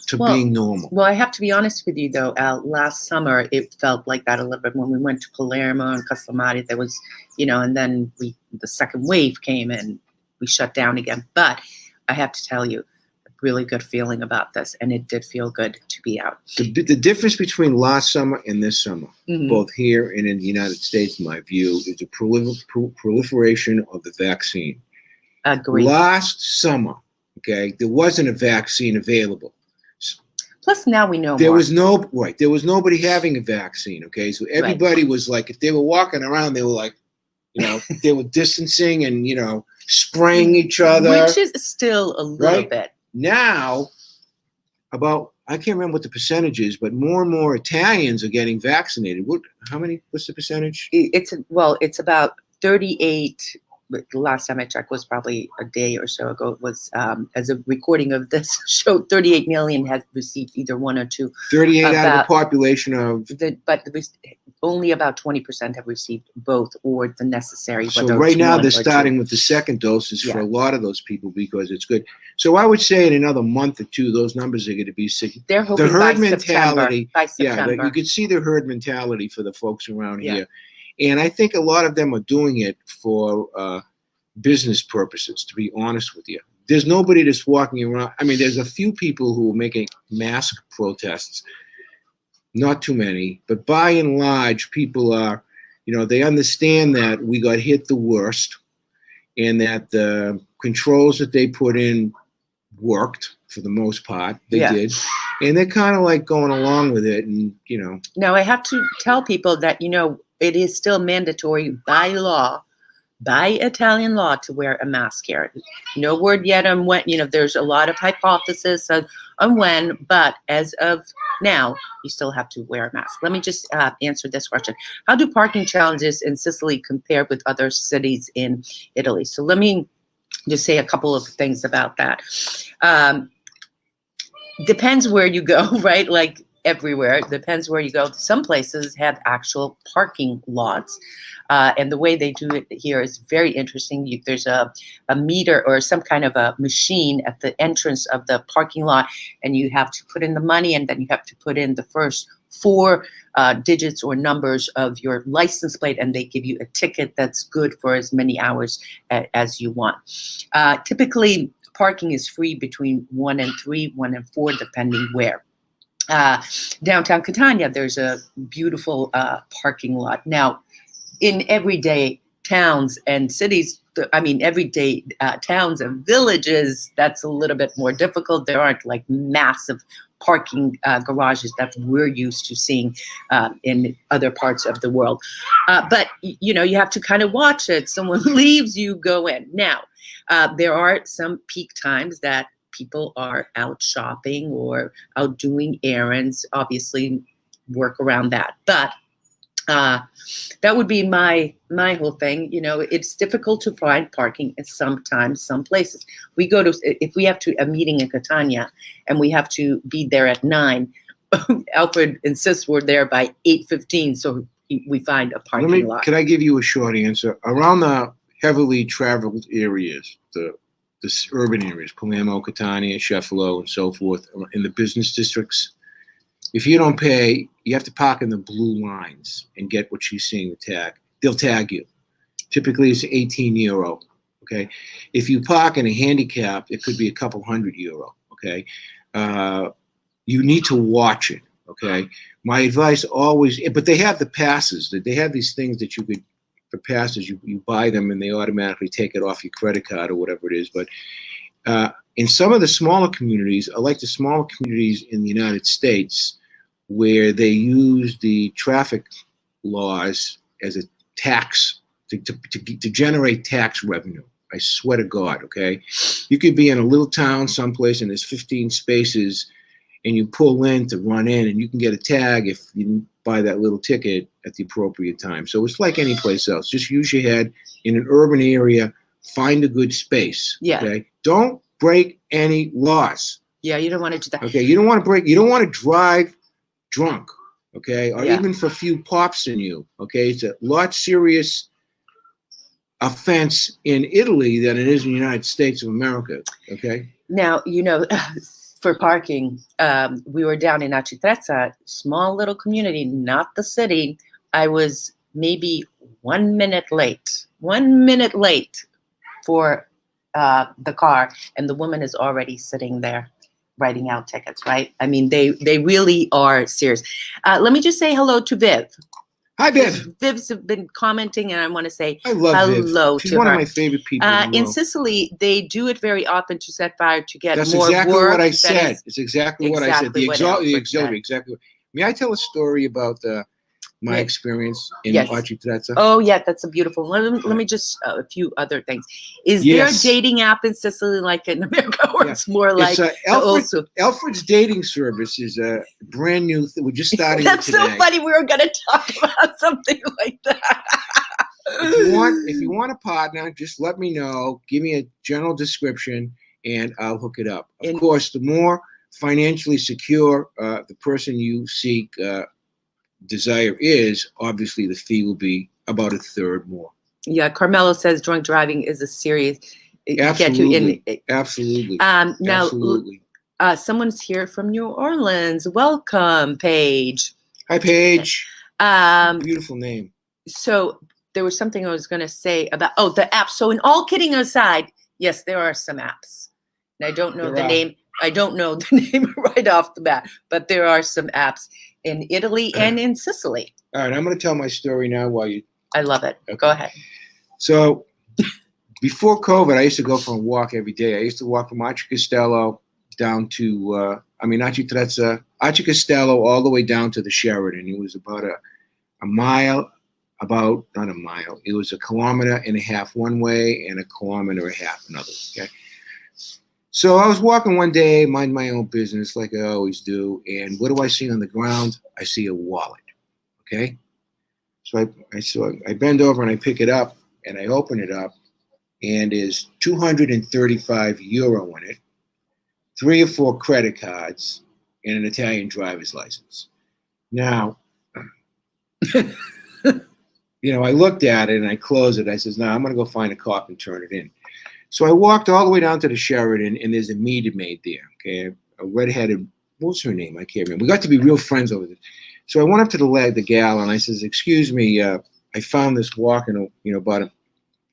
to being normal. Well, I have to be honest with you, though, Al. Last summer, it felt like that a little bit when we went to Palermo and Castellamare. There was, and then the second wave came and we shut down again. But I have to tell you, a really good feeling about this, and it did feel good to be out. The difference between last summer and this summer, both here and in the United States, in my view, is the proliferation of the vaccine. Agreed. Last summer, okay, there wasn't a vaccine available. Plus, now we know there more. There was nobody having a vaccine. Okay, so everybody was like, if they were walking around, they were like, they were distancing and spraying each other, which is still a little bit. Now, I can't remember what the percentage is, but more and more Italians are getting vaccinated. What's the percentage? It's about 38. The last time I checked was probably a day or so ago. It was, as a recording of this show, 38 million has received either one or two. 38 out of the population of... But only about 20% have received both or the necessary. So right now they're starting with the second doses for a lot of those people because it's good. So I would say in another month or two, those numbers are going to be... They're hoping the herd mentality. By September. Yeah, you can see the herd mentality for the folks around here. And I think a lot of them are doing it for business purposes, to be honest with you. There's nobody that's walking around. I mean, there's a few people who are making mask protests. Not too many. But by and large, people are, they understand that we got hit the worst and that the controls that they put in worked for the most part. They did. And they're kind of like going along with it. And, Now, I have to tell people that, it is still mandatory by law, by Italian law, to wear a mask here. No word yet on when, there's a lot of hypothesis on when, but as of now, you still have to wear a mask. Let me just answer this question. How do parking challenges in Sicily compare with other cities in Italy? So let me just say a couple of things about that. Depends where you go, right? Like, everywhere. It depends where you go. Some places have actual parking lots. And the way they do it here is very interesting. There's a meter or some kind of a machine at the entrance of the parking lot, and you have to put in the money, and then you have to put in the first 4 digits or numbers of your license plate, and they give you a ticket that's good for as many hours as you want. Typically, parking is free between 1 and 3, 1 and 4, depending where. Downtown Catania, there's a beautiful parking lot. Now, in everyday towns and cities, everyday towns and villages, that's a little bit more difficult. There aren't like massive parking garages that we're used to seeing in other parts of the world. But, you have to kind of watch it. Someone leaves, you go in. Now, there are some peak times that people are out shopping or out doing errands. Obviously, work around that. But that would be my whole thing. It's difficult to find parking at sometimes some places. If we have a meeting in Catania and we have to be there at 9, Alfred insists we're there by 8:15, so we find a parking lot. Can I give you a short answer? Around the heavily traveled areas, the urban areas, Palermo, Catania, Cefalo, and so forth, in the business districts, if you don't pay, you have to park in the blue lines and get what she's seeing, the tag. They'll tag you. Typically, it's €18, okay? If you park in a handicap, it could be a couple €100, okay? You need to watch it, okay? My advice always, but they have the passes. They have these things that you could, for passes, you buy them and they automatically take it off your credit card or whatever it is. But in some of the smaller communities, I like the smaller communities in the United States where they use the traffic laws as a tax to generate tax revenue. I swear to God, okay? You could be in a little town someplace and there's 15 spaces and you pull in to run in and you can get a tag if you buy that little ticket at the appropriate time. So it's like any place else. Just use your head in an urban area, find a good space. Yeah. Okay? Don't break any laws. Yeah, you don't want to do that. Okay, you don't want to drive drunk. okay, or Yeah. even for a few pops in you, okay? It's a lot serious offense in Italy than it is in the United States of America, okay? Now, for parking, we were down in Acitrezza, small little community, not the city. I was maybe 1 minute late. 1 minute late for the car, and the woman is already sitting there writing out tickets, right? I mean, they really are serious. Let me just say hello to Viv. Hi, Viv. Viv's been commenting, and I want to say I love hello Viv. She's to one her. of my favorite people in the In world. Sicily, they do it very often to set fire to get That's more exactly work. what I That said. is It's exactly what I said. exactly The what auxiliary, Alfred said. exactly. May I tell a story about my Yeah. experience in Yes. Acitrezza? Oh, yeah, that's a beautiful one. Let me just, a few other things. Is Yes. there a dating app in Sicily like in America, or Yeah. it's more like It's Alfred's dating service is a brand new thing. We're just starting That's it today. so funny. We were going to talk about something like that. If you want a partner, just let me know. Give me a general description, and I'll hook it up. Of course, the more financially secure the person you seek desire is, obviously the fee will be about a third more. Yeah, Carmelo says drunk driving is a serious. Absolutely. Absolutely. Now, Absolutely. someone's here from New Orleans. Welcome, Paige. Hi, Paige. Beautiful name. So there was something I was going to say about the app. So, in all kidding aside, yes, there are some apps, and I don't know the name. I don't know the name right off the bat, but there are some apps in Italy and in Sicily. All right, I'm going to tell my story now while you. I love it. Okay. Go ahead. So, before COVID, I used to go for a walk every day. I used to walk from Acicastello down to, Acitrezza, Acicastello, all the way down to the Sheridan. It was about a mile, not a mile. It was 1.5 kilometers one way and 1.5 kilometers another. Okay. So I was walking one day, mind my own business like I always do, and what do I see on the ground? I see a wallet. Okay. So I bend over and I pick it up and I open it up, and there's 235 euro in it, 3 or 4 credit cards, and an Italian driver's license. Now, I looked at it and I closed it. I says, "No, I'm going to go find a cop and turn it in." So I walked all the way down to the Sheridan, and there's a meter maid there, okay? A redheaded, what's her name? I can't remember. We got to be real friends over there. So I went up to the gal, and I says, "Excuse me, I found this walking, about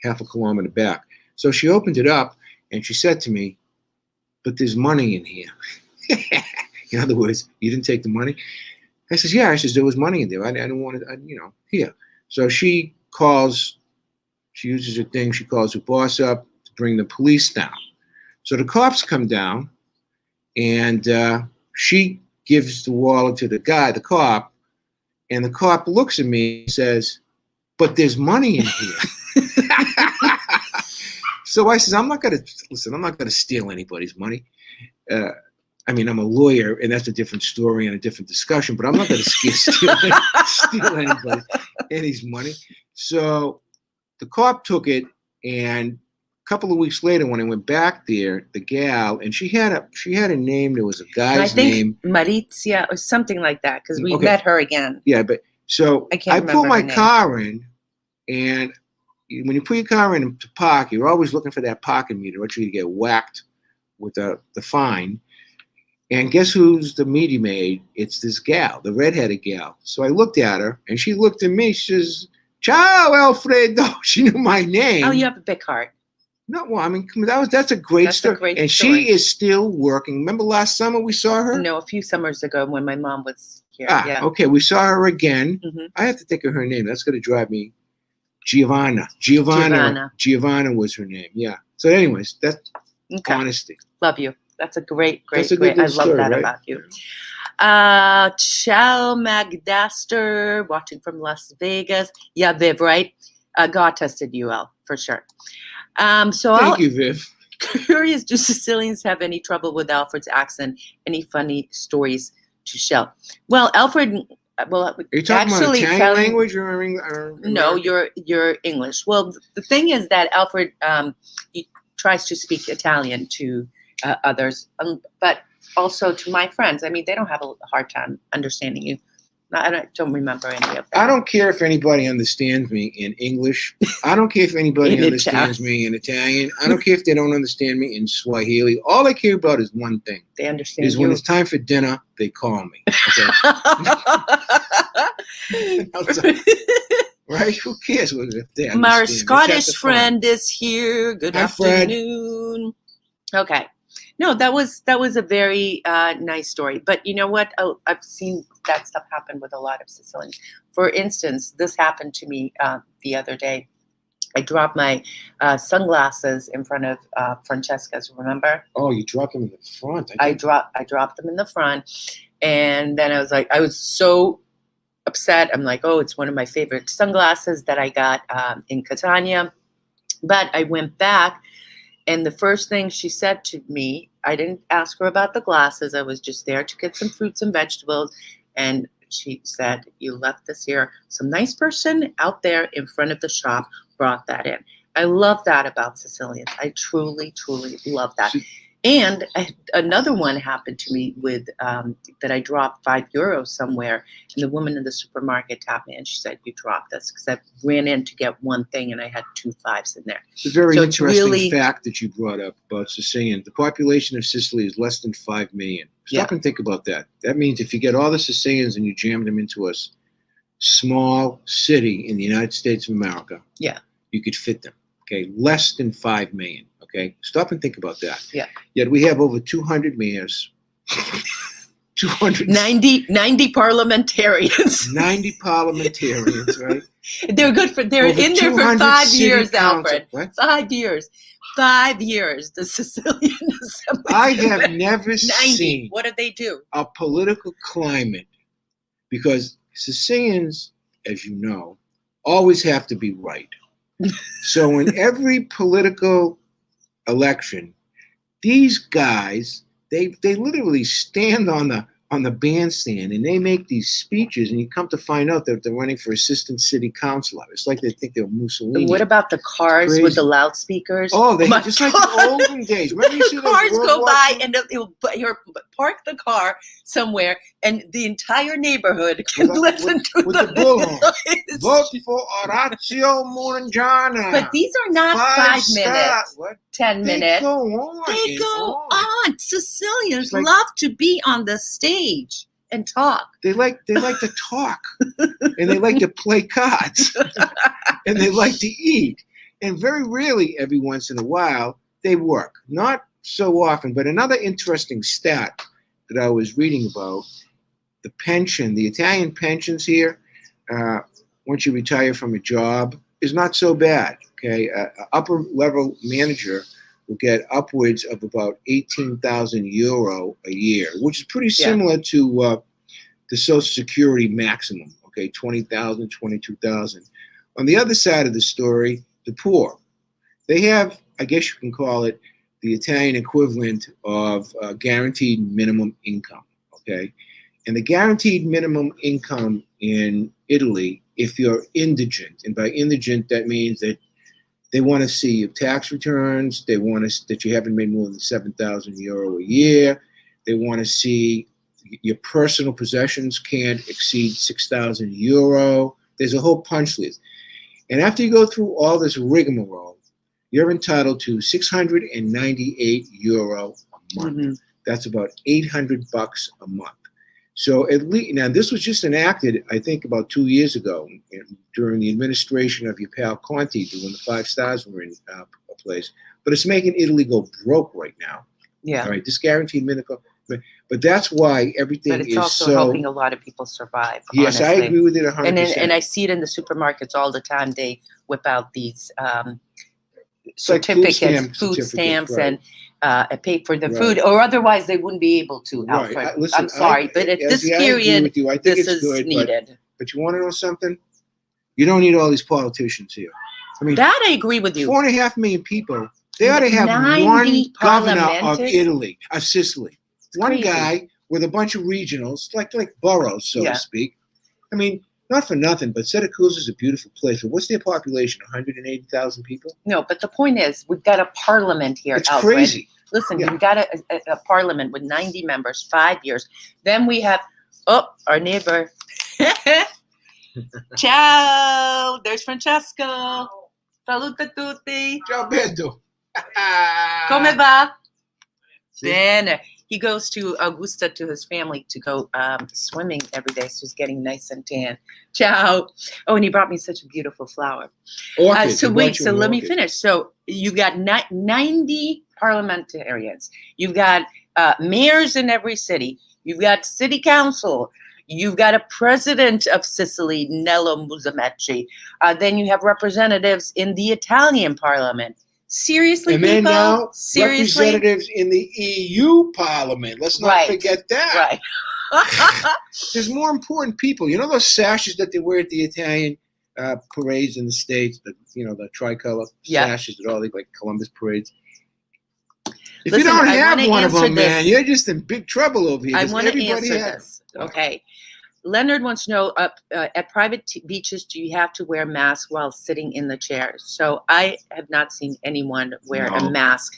0.5 kilometer back." So she opened it up, and she said to me, "But there's money in here." In other words, you didn't take the money? I says, "Yeah." I says, "There was money in there. I didn't want it, here." So she uses her thing, she calls her boss up to bring the police down. So the cops come down, and she gives the wallet to the cop, and the cop looks at me and says, "But there's money in here." So I says, I'm not going to steal anybody's money. I'm a lawyer, and that's a different story and a different discussion, but I'm not going to steal anybody's money. So the cop took it, and a couple of weeks later, when I went back there, the gal, and she had a name. There was a guy's name, Maurizia or something like that, because we met her again. Yeah, but so I pull my car in, and when you put your car in to park, you're always looking for that parking meter, or you get whacked with the fine. And guess who's the meter maid? It's this gal, the redheaded gal. So I looked at her, and she looked at me. She says, "Ciao, Alfredo." She knew my name. Oh, you have a big heart. No, well, that's a great story. And she is still working. Remember last summer we saw her? No, a few summers ago when my mom was here. Yeah. Okay, we saw her again. Mm-hmm. I have to think of her name. That's going to drive me. Giovanna was her name. Yeah. So anyways, that's honesty. Love you. That's a great. I love story, that right? about you. Ciao Magdaster, watching from Las Vegas. Yeah, Viv, right? God tested you, El, for sure. Thank you, Viv. Curious, do Sicilians have any trouble with Alfred's accent? Any funny stories to share? Well, Alfred. Well, are you talking about Italian language or no? You're English. Well, the thing is that Alfred he tries to speak Italian to others, but also to my friends. I mean, they don't have a hard time understanding you. I don't remember any of that. I don't care if anybody understands me in English. I don't care if anybody In understands me in Italian. I don't care if they don't understand me in Swahili. All I care about is one thing. They understand Is when it's time for dinner, they call me. Okay? Right? Who cares if they understand? My Scottish friend is here. Good Hi, afternoon. Okay. No, that was a very nice story. But you know what? Oh, I've seen that stuff happen with a lot of Sicilians. For instance, this happened to me the other day. I dropped my sunglasses in front of Francesca's. Remember? Oh, you dropped them in the front. I dropped them in the front, and then I was so upset. I'm like, oh, it's one of my favorite sunglasses that I got in Catania. But I went back. And the first thing she said to me, I didn't ask her about the glasses. I was just there to get some fruits and vegetables. And she said, you left this here. Some nice person out there in front of the shop brought that in. I love that about Sicilians. I truly, truly love that. And another one happened to me with that I dropped €5 somewhere, and the woman in the supermarket tapped me and she said, "You dropped this," because I ran in to get one thing and I had 2 5s in there. It's a very interesting fact that you brought up about Sicilian. The population of Sicily is less than 5 million. Stop and think about that. That means if you get all the Sicilians and you jam them into a small city in the United States of America, you could fit them. Okay, less than 5 million. Okay, stop and think about that. Yeah. Yet we have over 200 mayors, 90 parliamentarians. 90 parliamentarians, right? They're good for. They're over in there for 5 years, Alfred. What? 5 years. 5 years. The Sicilian Assembly. I have never seen. What do they do? A political climate, because Sicilians, as you know, always have to be right. So in every political election, these guys, they literally stand on the bandstand and they make these speeches, and you come to find out that they're running for assistant city councilor. It's like they think they're Mussolini. And what about the cars with the loudspeakers? Oh, they just like the olden days. Remember you see cars go by II? and he'll park the car somewhere, and the entire neighborhood can listen to the bullhorn. Vote for Orazio Morangiana. But these are not 5 minutes, 10 minutes. Go on. They go on. Sicilians love to be on the stage and talk. They like to talk, and they like to play cards, and they like to eat. And very rarely, every once in a while, they work. Not so often. But another interesting stat that I was reading about, the Italian pensions here, once you retire from a job, is not so bad. Okay, upper level manager will get upwards of about €18,000 a year, which is pretty similar to the Social Security maximum. Okay, 20,000, 22,000. On the other side of the story, the poor, they have, I guess you can call it, the Italian equivalent of guaranteed minimum income. Okay, and the guaranteed minimum income in Italy, if you're indigent, and by indigent that means that they want to see your tax returns. They want that you haven't made more than €7,000 a year. They want to see your personal possessions can't exceed €6,000. There's a whole punch list. And after you go through all this rigmarole, you're entitled to €698 a month. Mm-hmm. That's about $800 a month. So at least now, this was just enacted, I think, about 2 years ago during the administration of your pal Conte, when the 5 stars were in place. But it's making Italy go broke right now. Yeah. All right. This guaranteed minimum. But that's why everything is so. But it's also helping a lot of people survive. Yes, honestly. I agree with it 100%. And I see it in the supermarkets all the time. They whip out these certificates, food stamps, right. And pay for the food, or otherwise they wouldn't be able to. Alfred. Right. Listen, I'm sorry, but at this period, this is good, needed. But you want to know something? You don't need all these politicians here. I mean, that I agree with you. 4.5 million people. They ought to have one governor of Italy, of Sicily. One guy with a bunch of regionals, like boroughs, so to speak. I mean, not for nothing, but Syracuse is a beautiful place. But what's their population? 180,000 people? No, but the point is, we've got a parliament here. It's Alfred. Crazy. Listen, we've got a parliament with 90 members, 5 years. Then we have, our neighbor Ciao. There's Francesco. Saluta a tutti. Ciao, Beto. Come va? Bene. He goes to Augusta to his family to go swimming every day, so he's getting nice and tan. Ciao. Oh, and he brought me such a beautiful flower. Orchids. So He wait, brought you so an let me orchid. finish. So you got 90 parliamentarians. You've got mayors in every city. You've got city council. You've got a president of Sicily, Nello Musumeci. Then you have representatives in the Italian parliament. Seriously, And then people? now, Seriously? representatives in the EU Parliament. Let's not Right. forget that. Right. There's more important people. You know those sashes that they wear at the Italian parades in the States? The tricolor Yeah. sashes at all the like Columbus parades. If Listen, you don't I have wanna one of answer them, man, this. you're just in big trouble over here. I 'cause want to everybody answer has this. them. Okay. Leonard wants to know, at private beaches, do you have to wear a mask while sitting in the chairs? So I have not seen anyone wear a No. mask.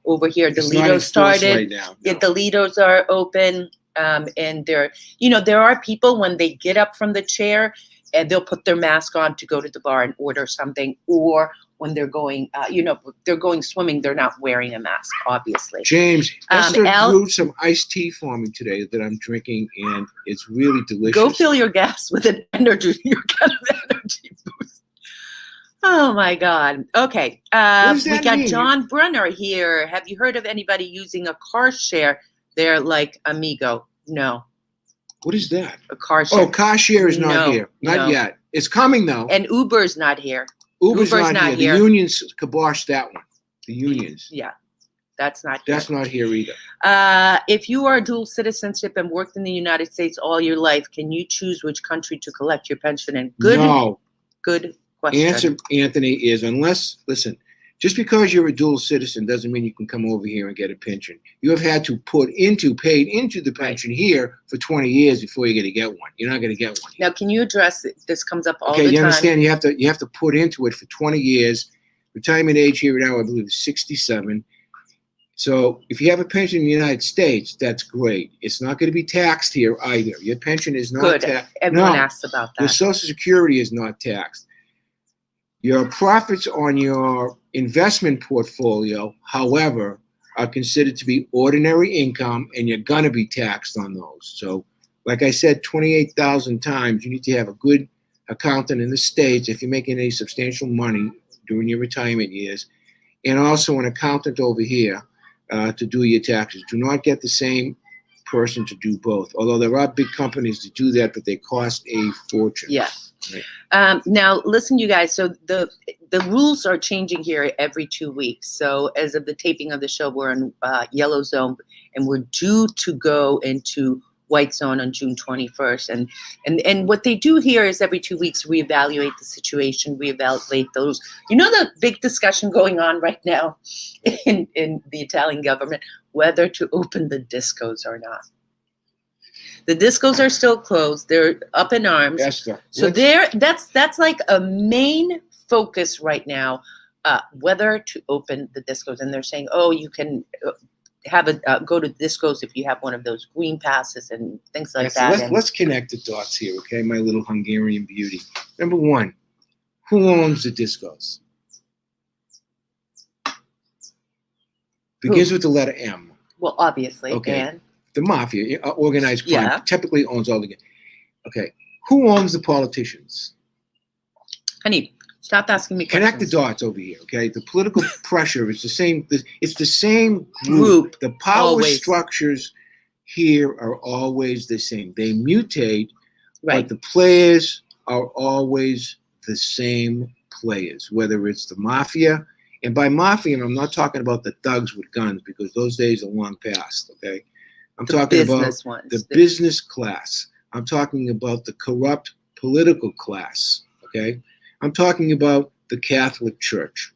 Over here, the It's not Lido enforced started. right now. Yeah, No. the Lidos are open. And there are people when they get up from the chair and they'll put their mask on to go to the bar and order something, or when they're going, they're going swimming, they're not wearing a mask, obviously. James, Esther Al- brewed some iced tea for me today that I'm drinking, and it's really delicious. Go fill your gas with an energy, your kind of energy boost. Oh my God. Okay. What does We that got mean? John Brunner here. Have you heard of anybody using a car share? They're like Amigo. No, What is that? a car share. Oh, car share is not No, here. Not no. yet. It's coming, though. And Uber's not here. Uber's Uber's not not here. here. The unions kiboshed that one. The unions. Yeah, that's not here. That's not here either. If you are dual citizenship and worked in the United States all your life, can you choose which country to collect your pension in? No. Good question. Answer, Anthony, is listen, just because you're a dual citizen doesn't mean you can come over here and get a pension. You have had to paid into the pension here for 20 years before you're going to get one. You're not going to get one here. Now, can you address it? This comes up all Okay, the you time. understand? You have to put into it for 20 years. Retirement age here now, I believe, is 67. So if you have a pension in the United States, that's great. It's not going to be taxed here either. Your pension is not Good. taxed. Everyone No. asks about Your that. Social Security is not taxed. Your profits on your investment portfolio, however, are considered to be ordinary income, and you're going to be taxed on those. So, like I said, 28,000 times, you need to have a good accountant in the States if you're making any substantial money during your retirement years, and also an accountant over here to do your taxes. Do not get the same person to do both, although there are big companies that do that, but they cost a fortune. Yeah. Right. Now, listen, you guys. So the rules are changing here every 2 weeks. So as of the taping of the show, we're in yellow zone, and we're due to go into white zone on June 21st. And what they do here is every 2 weeks reevaluate the situation, reevaluate those. You know the big discussion going on right now in the Italian government, whether to open the discos or not. The discos are still closed. They're up in arms. Esther, So that's like a main focus right now, whether to open the discos. And they're saying, oh, you can have go to discos if you have one of those green passes and things like that. Let's connect the dots here, okay? My little Hungarian beauty. Number one, who owns the discos? Begins with the letter M. Well, obviously. Okay. And The mafia, organized crime, Yeah. typically owns all the. Okay, who owns the politicians? honey, stop asking me Connect the questions. dots over here, okay? The political pressure is the same. It's the same Group, The power always. structures here are always the same. They mutate, Right. but the players are always the same players, whether it's the mafia. And by mafia, I'm not talking about the thugs with guns, because those days are long past, okay? I'm The talking about business ones. the business class. I'm talking about the corrupt political class, okay? I'm talking about the Catholic Church,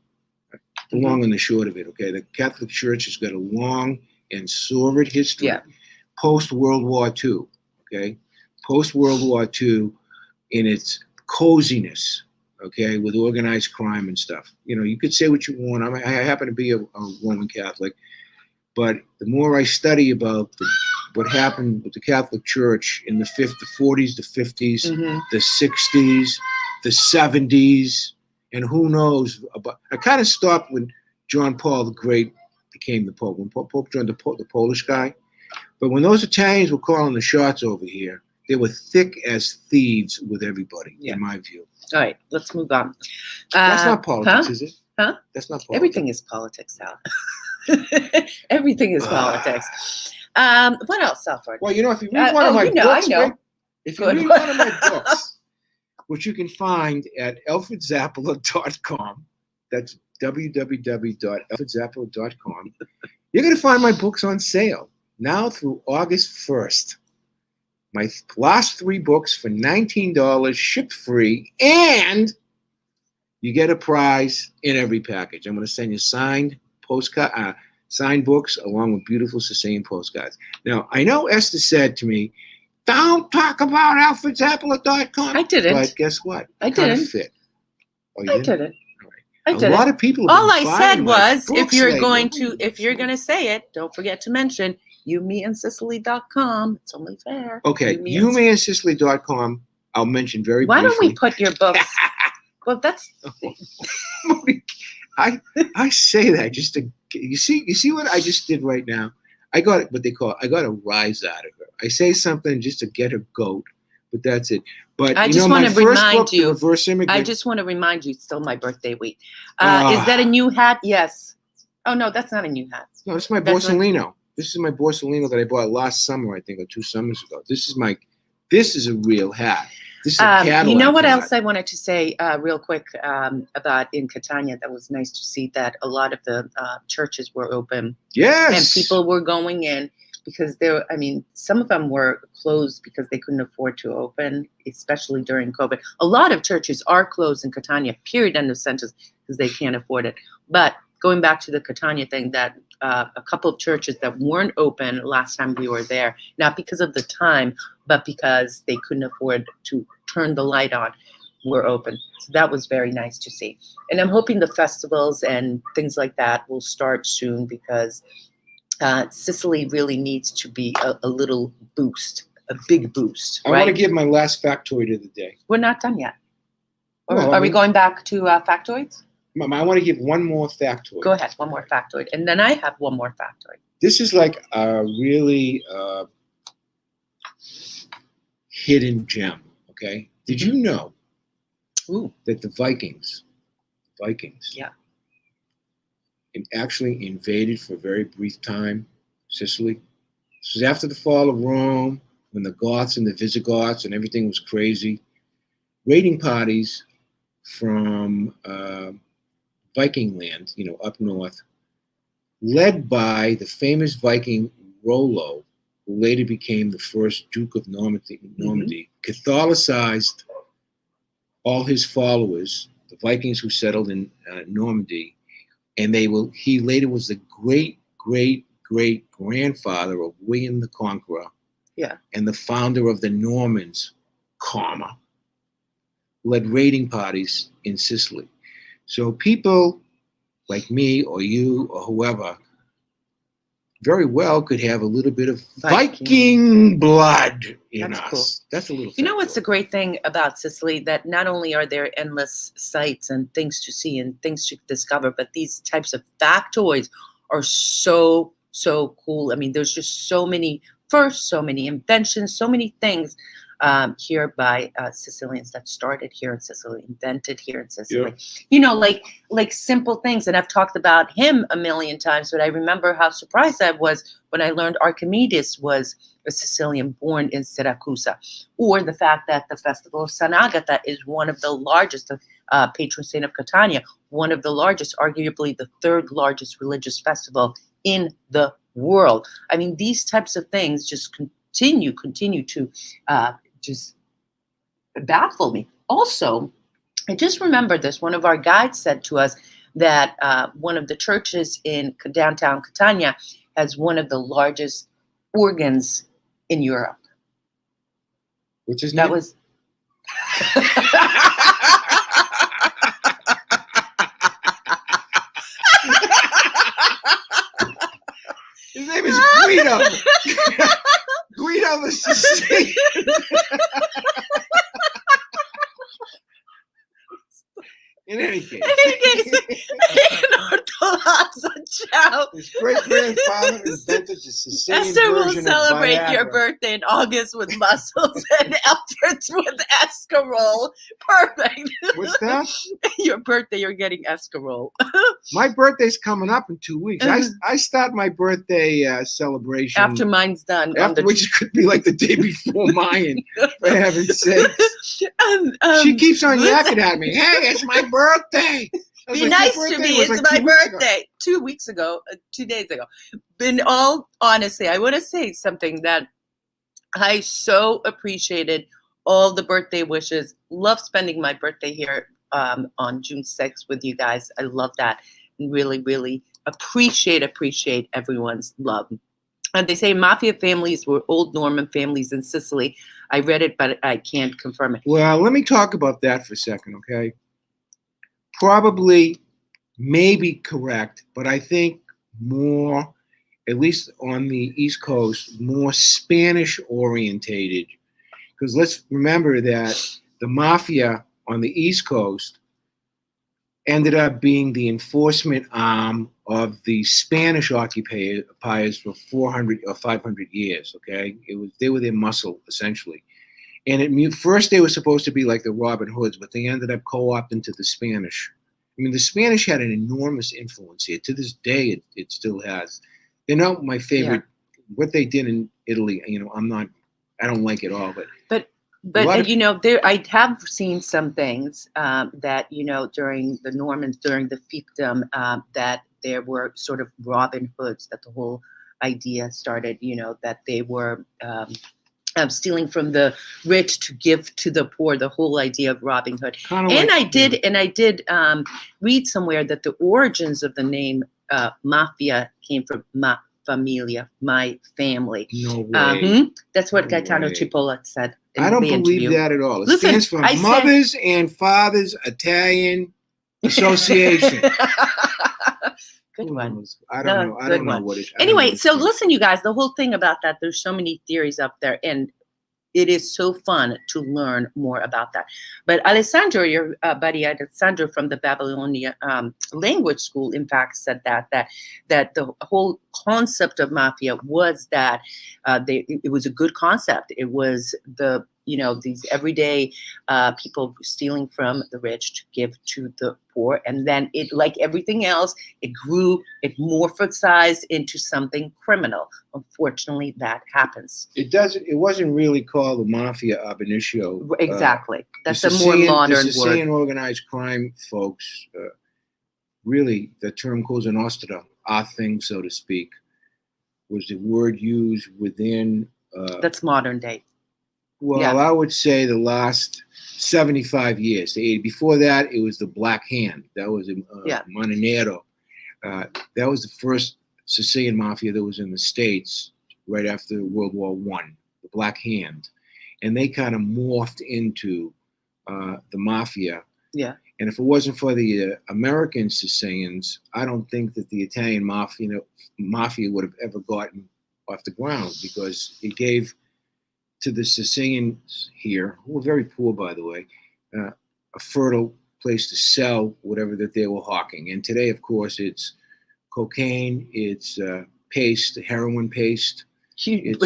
the long and the short of it, okay? The Catholic Church has got a long and sordid history. Yeah. Post-World War II, okay? Post-World War II in its coziness, okay, with organized crime and stuff. You know, you could say what you want. I happen to be a Roman Catholic, but the more I study about what happened with the Catholic Church in the 40s, the 50s, Mhm. the 60s, the 70s, and who knows about. I kind of stopped when John Paul the Great became the Pope. When Pope John, the Polish guy. But when those Italians were calling the shots over here, they were thick as thieves with everybody, in my view. All right, let's move on. That's not politics, huh? is it? Huh? That's not politics. Everything is politics, Sal. Everything is politics. What else, Salford? Well, if you read one of my books, I know. if you read one of my books, which you can find at alfredzappala.com, that's www.alfredzappala.com, you're going to find my books on sale now through August 1st. My last 3 books for $19, ship free, and you get a prize in every package. I'm going to send you signed books along with beautiful Sicilian postcards. Now, I know Esther said to me, "Don't talk about alfredzappala.com." I didn't. But guess what? I Kinda didn't. fit. Oh, I didn't. All right. I didn't. A lot of people have All been I buying said my was, books if you're lately. going to say it, don't forget to mention youmeandsicily.com. It's only fair. Okay, youmeandsicily.com. I'll mention very Why briefly. don't we put your books? Well, that's. I say that just to you see what I just did right now. I got what they call I got a rise out of her. I say something just to get her goat, but that's it. But I just want to remind you. The Reverse Immigrant. I just want to remind you. It's still my birthday week. Is that a new hat? Yes. Oh no, that's not a new hat. No, this is my Borsellino. This is my Borsellino that I bought last summer, I think, or 2 summers ago. This is a real hat. This is a Cadillac you know what hat. else I wanted to say real quick about in Catania that was nice to see that a lot of the churches were open. Yes. And people were going in because some of them were closed because they couldn't afford to open, especially during COVID. A lot of churches are closed in Catania, period, end of sentence, because they can't afford it. But going back to the Catania thing, that a couple of churches that weren't open last time we were there, not because of the time, but because they couldn't afford to turn the light on, were open. So that was very nice to see. And I'm hoping the festivals and things like that will start soon because Sicily really needs to be a little boost, a big boost. I want to give my last factoid of the day. We're not done yet. Are we going back to factoids? Mom, I want to give one more factoid. Go ahead, one more factoid. And then I have one more factoid. This is like a really hidden gem, okay? Did you know that the Vikings, yeah, actually invaded for a very brief time Sicily? This was after the fall of Rome, when the Goths and the Visigoths and everything was crazy. Raiding parties from Viking land, up north, led by the famous Viking Rollo, who later became the first Duke of Normandy, Catholicized all his followers, the Vikings who settled in Normandy, and he later was the great-great-great-grandfather of William the Conqueror, and the founder of the Normans, led raiding parties in Sicily. So people like me or you or whoever very well could have a little bit of Viking blood in us. Cool. That's a little. You know what's the great thing about Sicily? That not only are there endless sights and things to see and things to discover, but these types of factoids are so cool. I mean, there's just so many inventions, so many things here by Sicilians that started here in Sicily, invented here in Sicily. Yeah. Like simple things. And I've talked about him a million times, but I remember how surprised I was when I learned Archimedes was a Sicilian born in Siracusa, or the fact that the Festival of San Agata is one of the largest, patron saint of Catania, one of the largest, arguably the 3rd largest religious festival in the world. I mean, these types of things just continue to just baffle me. Also, I just remember this. One of our guides said to us that one of the churches in downtown Catania has one of the largest organs in Europe. What's his name? That was. His name is Guido. read out the Sicilian. In any case, his great-grandfather invented the Sicilian Esther will version of celebrate your Viagra. birthday in August with mussels and Alfred's with escarole. Perfect. What's that? Your birthday, you're getting escarole. My birthday's coming up in 2 weeks. I start my birthday celebration After mine's done. after, which could be like the day before mine, for heaven's sakes. She keeps on yakking at me. Hey, it's my birthday. Be nice to me. It's my birthday. 2 weeks ago, 2 days ago. In all honesty, I want to say something that I so appreciated all the birthday wishes. Love spending my birthday here on June 6th with you guys. I love that. And really, really appreciate everyone's love. And they say mafia families were old Norman families in Sicily. I read it, but I can't confirm it. Well, let me talk about that for a second, okay? Probably, maybe correct, but I think more, at least on the East Coast, more Spanish orientated. Because let's remember that the mafia on the East Coast ended up being the enforcement arm of the Spanish occupiers for 400 or 500 years, okay? They were their muscle, essentially. And first they were supposed to be like the Robin Hoods, but they ended up co-opting to the Spanish. I mean, the Spanish had an enormous influence here. To this day, it still has. They're not my favorite. Yeah. What they did in Italy, I don't like it all. But I have seen some things that, during the Normans, during the fiefdom, that there were sort of Robin Hoods, that the whole idea started, that they were stealing from the rich to give to the poor, the whole idea of Robin Hood. I did read somewhere that the origins of the name mafia came from ma familia, my family. No way. That's what Gaetano Cipolla said. I don't believe that at all. It stands for Mothers and Fathers Italian Association. Good one. I don't know what it is. Anyway, so listen, you guys, the whole thing about that, there's so many theories up there, and it is so fun to learn more about that. But Alessandro, your buddy Alessandro from the Babylonia language school, in fact, said that the whole concept of mafia was that it was a good concept. It was these everyday people stealing from the rich to give to the poor. And then it, like everything else, it grew, it morphosized into something criminal. Unfortunately, that happens. It wasn't really called the mafia ab initio. Exactly. That's a more modern word. The Sicilian organized crime folks, really, the term Cosa Nostra, our thing, so to speak, was the word used within... that's modern day. Well, yeah. I would say the last 75 years to 80. Before that, it was the Black Hand. That was Montenegro. That was the first Sicilian mafia that was in the States right after World War I, the Black Hand. And they kind of morphed into the mafia. Yeah. And if it wasn't for the American Sicilians, I don't think that the Italian mafia would have ever gotten off the ground, because it gave to the Sicilians here, who were very poor, by the way, a fertile place to sell whatever that they were hawking. And today, of course, it's cocaine, it's paste, heroin paste.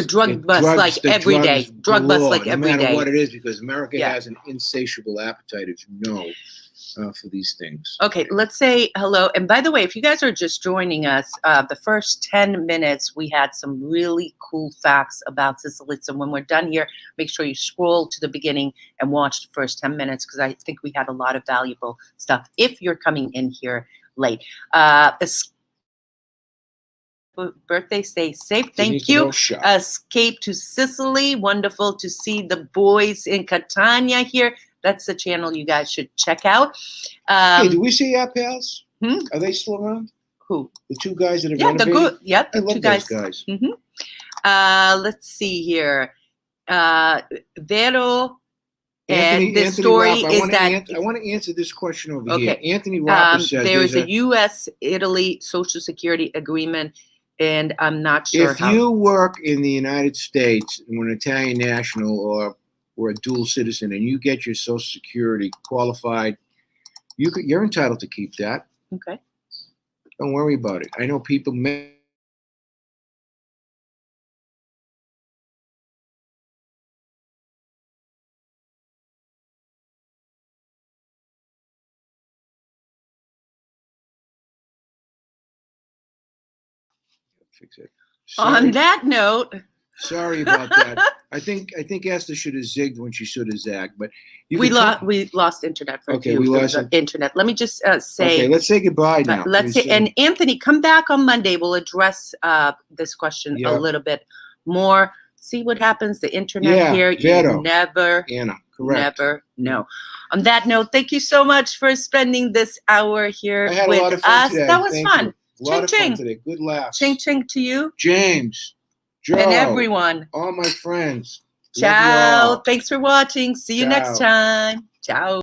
Drug bust like every day. Drug bust like every day. No matter what it is, because America has an insatiable appetite, as you know, for these things. Okay, let's say hello. And by the way, if you guys are just joining us, the first 10 minutes, we had some really cool facts about Sicily. So when we're done here, make sure you scroll to the beginning and watch the first 10 minutes, because I think we had a lot of valuable stuff if you're coming in here late. Birthday, stay safe. Thank you. Escape to Sicily. Wonderful to see the boys in Catania here. That's the channel you guys should check out. Hey, do we see our pals? Are they still around? Who? The two guys that have renovated? The two guys. Mm-hmm. Let's see here. Vero. And the story is that... I want to answer this question over here. Anthony Roper says... There is a U.S.-Italy Social Security agreement and I'm not sure If you work in the United States and we're an Italian national or a dual citizen and you get your Social Security qualified, you're entitled to keep that. Okay. Don't worry about it. I know people may. Fix it. On that note, sorry about that. I think Esther should have zigged when she should have zagged, but we lost internet for okay. We lost internet. Let me just say. Okay, let's say goodbye now. Let's say, and Anthony, come back on Monday. We'll address this question a little bit more. See what happens. The internet here, you never know. On that note, thank you so much for spending this hour here with us. Today. That was fun. Ching ching today. Good laughs. Ching ching to you, James, Joe, and everyone. All my friends. Ciao. Thanks for watching. See you next time. Ciao.